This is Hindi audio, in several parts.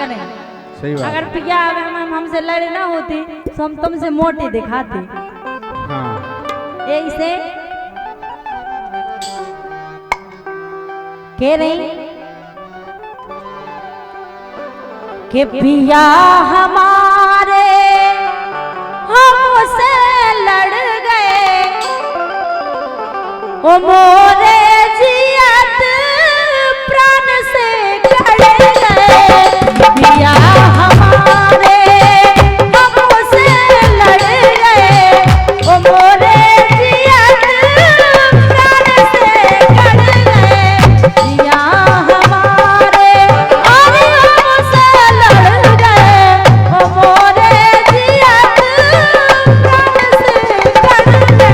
करें। सही बात। अगर पिया हमसे लड़े ना होती तो हम तुमसे मोटे दिखाते। हाँ यही से कह रही कि पिया हमारे हमसे लड़ गए, ओ मोरे जियत प्राण से कड़ गए। पिया हमारे हमसे लड़ गए, ओ मोरे जियत प्राण से कड़ गए। पिया हमारे अरे हमसे लड़ गए, ओ मोरे जियत प्राण से कड़ गए।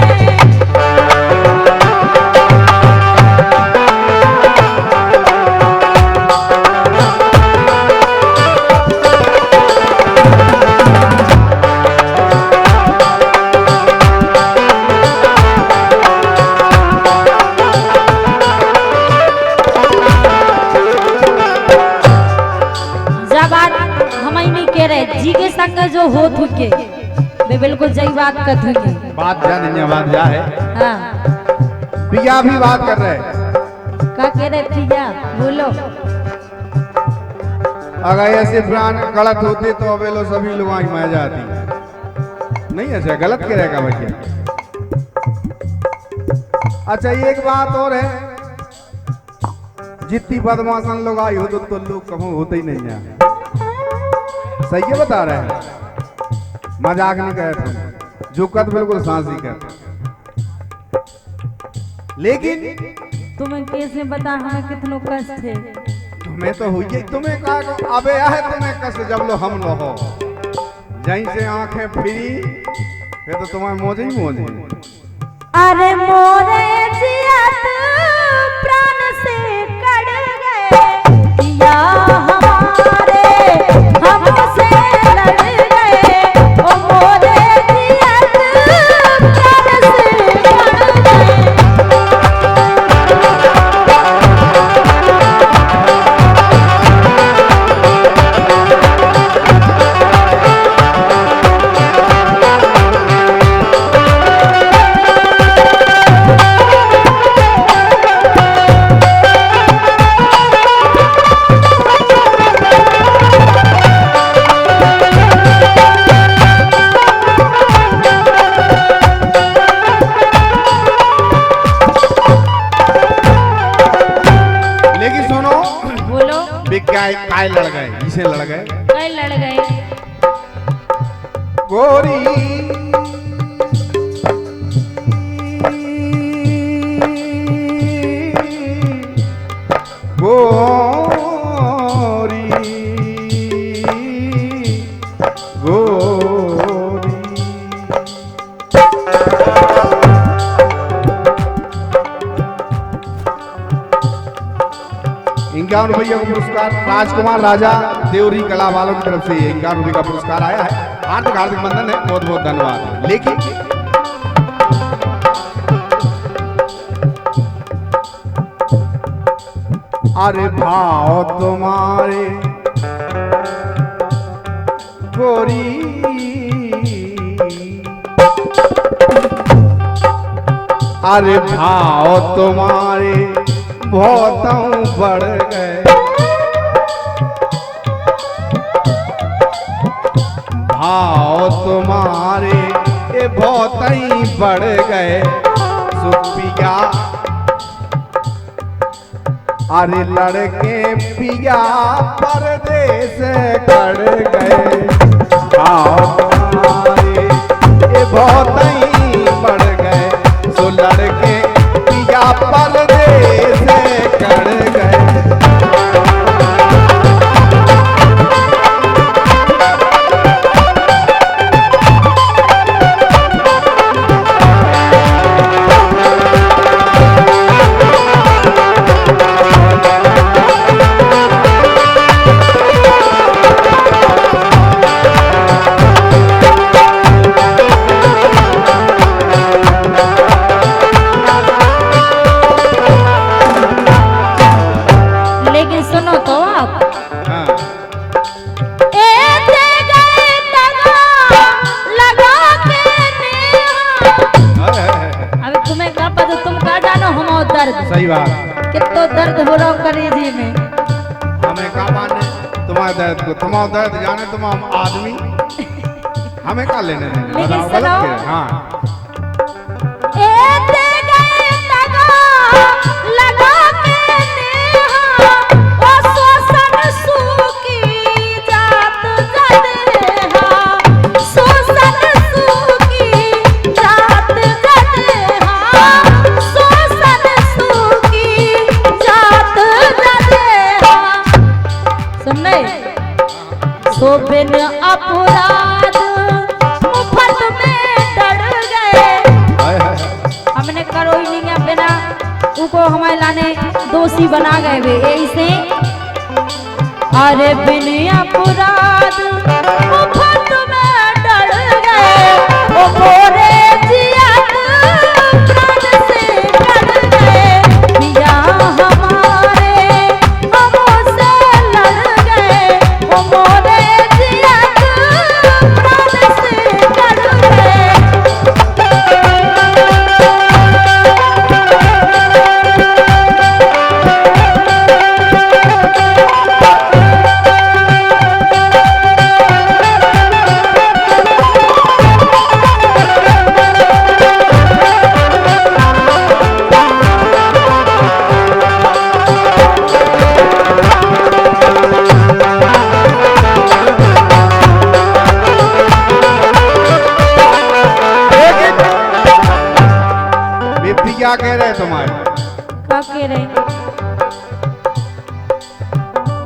जी के संग जो हो थुके वे बिल्कुल सही बात कर थुके। बात जाने बात जा है। हाँ पिया भी बात कर रहे। क्या कह रहे पिया बोलो। अगर ऐसे प्राण गलत होते तो अबे लो सभी लोग आँख में जाती। नहीं ऐसे गलत कह रहेगा भैया। अच्छा ये एक बात और है, जितनी बदमाशन लोग आई हो तो लोग कभी होते ही नहीं है। सही है बता रहे हैं, मजाक नहीं कहे थे, जो कद बिल्कुल सांसी कहते। लेकिन तुम्हें कैसे बता हमें कितनों कष्ट थे। तुम्हें तो हुई, तुम्हें कहा अबे है तुम्हें कष्ट जब लो हम लो हो। जहीं से आंखें फिरी फिर तो तुम्हारे मौज ही मौज है। अरे मोरे जियत प्राण से कड़ गए, पिया हमारे हमसे लड़ गए, ओ मोरे जियत प्राण से कड़ गए। काय लड़ गए, इसे लड़ गए, काय लड़ गए। गोरी गोरी गोरी। ₹51 का पुरस्कार राजकुमार राजा देवरी कला वालों की तरफ से ₹51 का पुरस्कार आया है। हार्दिक हार्दिक बंधन है, बहुत बहुत धन्यवाद। लेकिन अरे भाव तुम्हारे गोरी, अरे भाव तुम्हारे बहुतों बढ़ गए, भाव तुम्हारे ये बहुत ही बढ़ गए। सुपिया अरे लड़के पिया परदेश कर गए, भाव तुम्हारे ये बहुत ही बढ़ गए। सो लड़के पिया परदेश कर गए। तुम का जानो हमारा दर्द। सही बात। कितना दर्द हो रहा करेजी में। हमें का माने तुम्हारे दर्द को, तुम्हारा दर्द जाने तुम आदमी, हमें का लेने देने। लेकिन बताओ, गलत सुनो। क्या है? हाँ लगा के नेहा ओ शोषण सूखी जात जदेहा, शोषण सूखी जात जदेहा, शोषण सूखी जात जदेहा। सुन ले, शोभन अपराध मुफ्त में डर गए। हमने करो ही नहीं है बिना उनको हमारे लाने दोषी बना गए वे ऐसे। अरे बिन अपराध मुफ्त में डर गए, ओ मोरे जिया प्राण से डर गए। पिया हमारे हमसे लड़ गए, ओ मोरे जिया प्राण से डर गए। क्या कह रहे तुम्हारे? क्या कह रहे?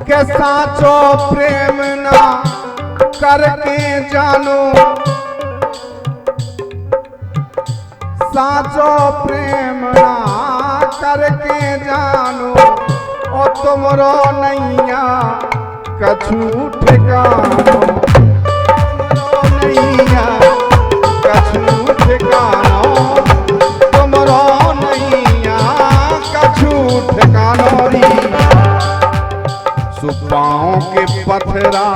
के साचो प्रेम ना करके जानो, साचो प्रेम ना करके जानो, ओ तुमरो नैया कछु ठिकानो, तुमरो नैया कछु ठिकानो, तुमरो नैया कछु ठिकानो री। सुपाओं के पथरा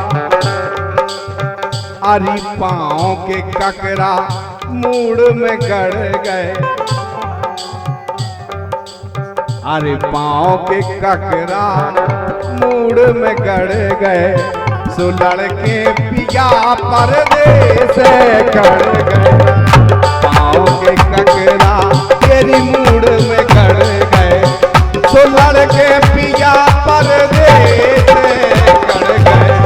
अरी पाँव के ककरा मूड में गड़ गए, अरे पाँव के ककरा मूड में गड़ गए। सो लड़के पिया परदेस गड़ गए, पाँव के ककरा तेरी मूड में गड़ गए। सो लड़के पिया परदेस गड़ गए।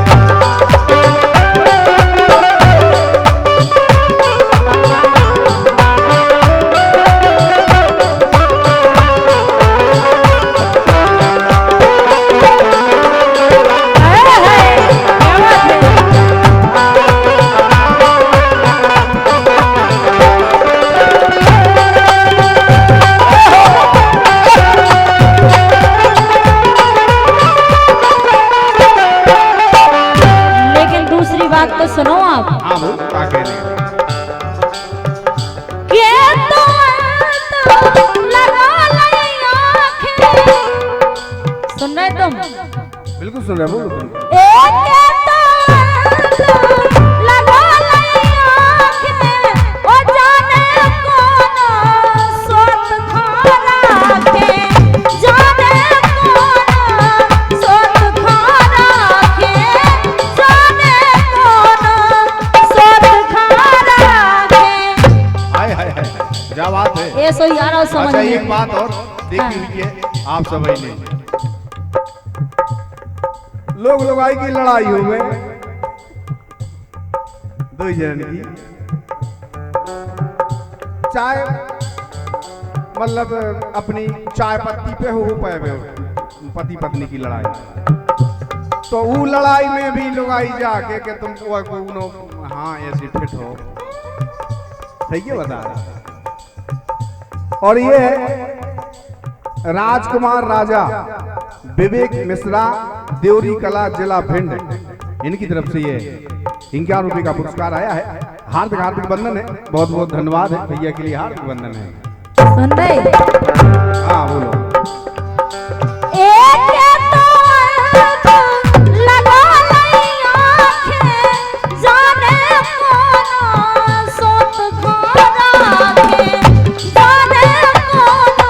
तो सुनो आप। हाँ वो क्या कह रही लगा आँखें। सुन रहे तुम? बिल्कुल सुन रहे बोलो तुम। लगा आँखें ओ जाने कौन सोत खा राखे, जाने कौन सोत खा राखे, जाने क्या बात है? ये सो यार और समझ अच्छा में। एक बात और देखी हुई है आप सब ने, लोग लगाई की लड़ाई हो गए दो जन की, चाय मतलब अपनी चाय पत्ती पे हो पाए पति पत्नी की लड़ाई, तो वो लड़ाई में भी लगाई जाके कि तुम हाँ ऐसे ठिठ हो, सही है बता रहे। और ये राजकुमार राजा विवेक मिश्रा, देवरी कला, जिला भिंड, इनकी तरफ से ये 51 रुपए का पुरस्कार आया है। हार्दिक हार्दिक वंदन है, बहुत बहुत धन्यवाद है भैया के लिए, हार्दिक वंदन है। सुन रहे? हाँ बोलो। जाने कौन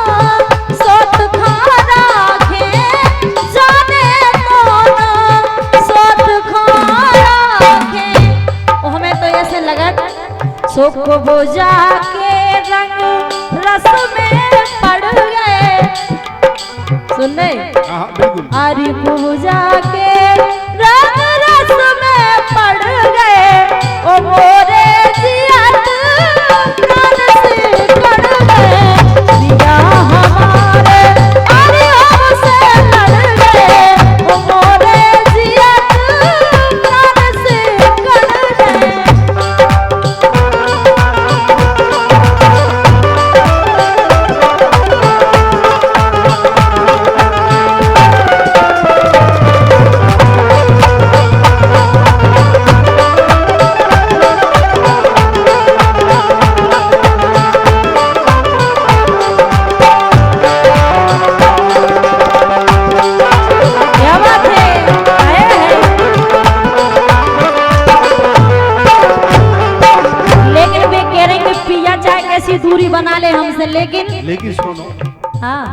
बुझा के रंग रस में पड़ गए। सुनने बिल्कुल। आरी बुझा के रंग रस में पड़ गए, ओ मोरे जियत प्राण से कड़ गए। दिया हमारे अरे हमसे लड़ गए, ओ मोरे जियत प्राण से कड़ गए। क्या बात है, आए हैं। लेकिन वे कह रहे हैं कि पिया चाहे कैसी दूरी बना ले हमसे, लेकिन सुनो, हाँ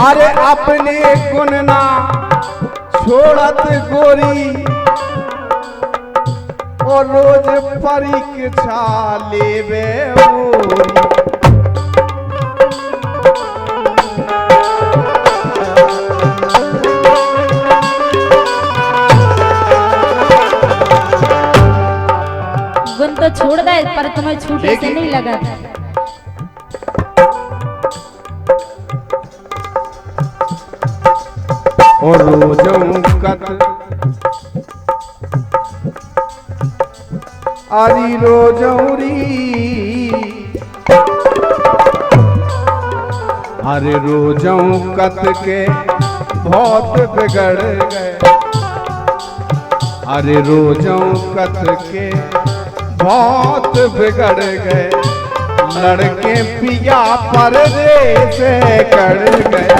अरे अपने गुण ना छोड़त गोरी, और रोज परीक्षा लेवे ओरी। गुण तो छोड़ दे, पर तुम्हें छूटे से नहीं लगा था। और रोजों कत आरी रोजौरी, अरे रोजों कत के बहुत बिगड़ गए, अरे रोजों कत के बहुत बिगड़ गए, लड़के पिया परदेस कर गए।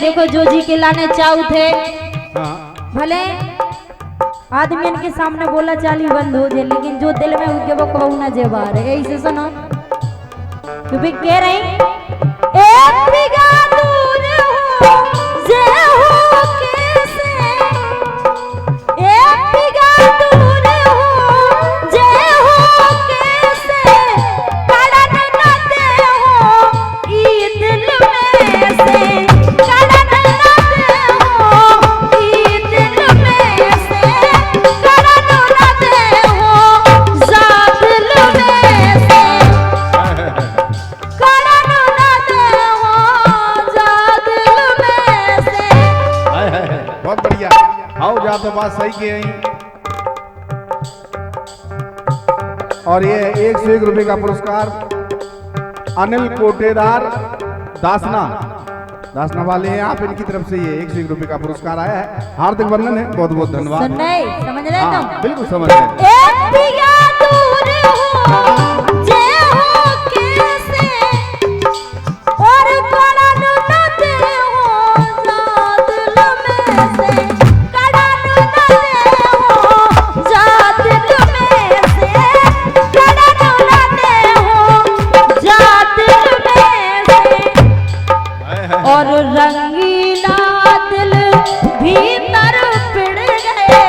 देखो जो जी के लाने चाऊ थे, भले आदमी के सामने बोला चाली बंद हो जाए, लेकिन जो दिल में उनके वो कहू ना जे बाहर है। ऐसे सुनो, तो भी कह रहे एक बिगा दूर हो जे हो कैसे, एक बिगा दूर हो जे हो कैसे, कड़न न दे हो ई दिल में से, तो बात सही की है। और ये 101 रुपए का पुरस्कार अनिल कोटेदार दासना वाले हैं आप, इनकी तरफ से ये 101 रुपए का पुरस्कार आया है। हार्दिक वंदन है, बहुत बहुत धन्यवाद। समझ रहे तुम? बिल्कुल समझ रहे। और रंगीला दिल भीतर पिड़ गए।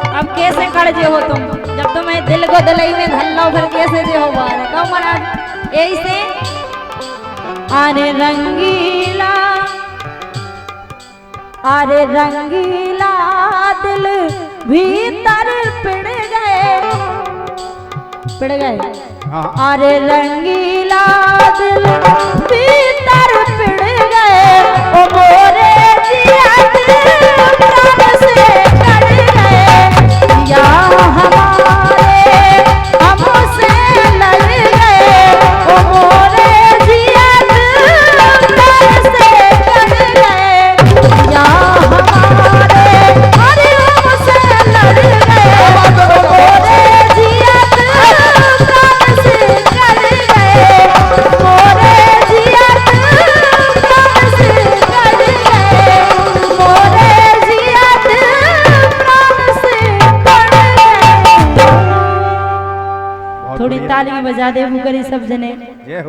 अब कैसे खड़े हो तुम, जब तुम्हें दिल को दिलई में धल्लो फिर कैसे जे हो बाहर कहो मना ऐसे। अरे रंगीला दिल भीतर पिड़ गए। अरे रंगीला दिल भीतर पिड़ गए, ओ मोरे जियत प्राण से कड़ गए। या हमारे हमसे लड़ गए, ओ मोरे राधे राधे मुकरी सब जने। जय हो।